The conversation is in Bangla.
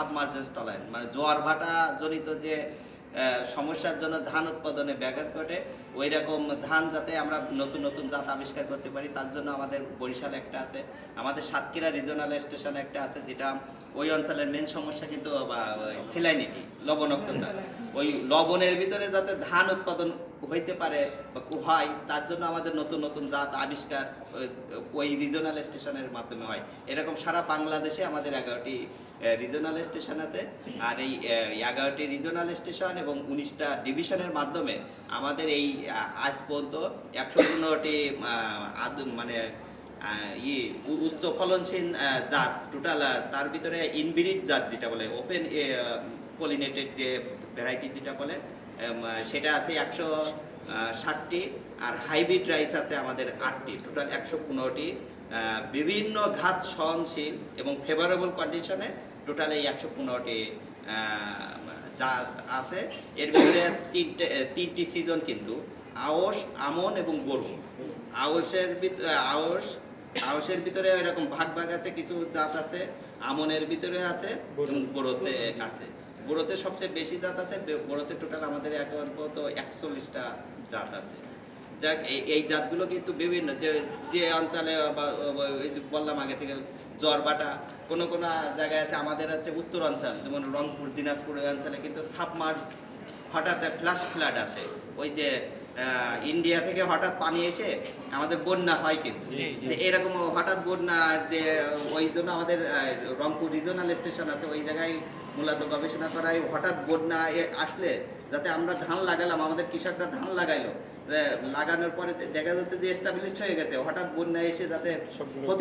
সাবমার্জেন্স টলারেন্ট, মানে জোয়ার ভাটা জনিত যে সমস্যার জন্য ধান উৎপাদনে ব্যাঘাত ঘটে, ওই রকম ধান যাতে আমরা নতুন নতুন জাত আবিষ্কার করতে পারি, তার জন্য আমাদের বরিশাল একটা আছে, আমাদের সাতক্ষীরা রিজনাল স্টেশন একটা আছে, যেটা ওই অঞ্চলের মেন সমস্যা কিন্তু সেলাইনিটি, লবণাক্ততা। ওই লবণের ভিতরে যাতে ধান উৎপাদন হইতে পারে বা হয়, তার জন্য আমাদের নতুন নতুন জাত আবিষ্কার ওই রিজনাল স্টেশনের মাধ্যমে হয়। এরকম সারা বাংলাদেশে আমাদের 11টি রিজনাল স্টেশন আছে। আর এই 11টি রিজনাল স্টেশন এবং 19টা ডিভিশনের মাধ্যমে আমাদের এই আজ পর্যন্ত 115টি মানে উচ্চ ফলনশীল জাত টোটাল, তার ভিতরে ইনব্রিড জাত যেটা বলে ওপেন পলিনেটেড যে ভ্যারাইটি যেটা বলে সেটা আছে 160টি, আর হাইব্রিড রাইস আছে আমাদের 8টি, টোটাল 115টি বিভিন্ন ঘাত সহনশীল এবং ফেভারেবল কন্ডিশনে টোটাল এই 115টি জাত আছে। এর ভিতরে তিনটি সিজন কিন্তু আউশ, আমন এবং গরু। আউশের ভিতরে এরকম ভাগ ভাগ আছে, কিছু জাত আছে, আমনের ভিতরে আছে এবং গরুতে আছে। গরুতে সবচেয়ে বেশি জাত আছে, গরুতে টোটাল আমাদের এখন তো 41টা জাত আছে। যাক, এই জাতগুলো কিন্তু বিভিন্ন যে অঞ্চলে বললাম আগে থেকে জোয়ারভাটা কোনো কোনো জায়গায় আছে, আমাদের হচ্ছে উত্তর অঞ্চল যেমন রংপুর, দিনাজপুর, ওই অঞ্চলে কিন্তু সাবমার্স হঠাৎ ফ্ল্যাশ ফ্লাড আসে, ওই যে ইন্ডিয়া থেকে হঠাৎ পানি এসে আমাদের বন্যা হয় কিন্তু এরকম হঠাৎ বন্যা, যে ওই জন্য আমাদের রংপুর রিজনাল স্টেশন আছে, ওই জায়গায় মূলত গবেষণা করায় হঠাৎ বন্যা আসলে যাতে আমরা ধান লাগালাম, আমাদের কৃষকরা ধান লাগাইলো, লাগানোর পরে দেখা যাচ্ছে যে এস্টাবলিশড হয়ে গেছে, হঠাৎ বন্যা এসে যাতে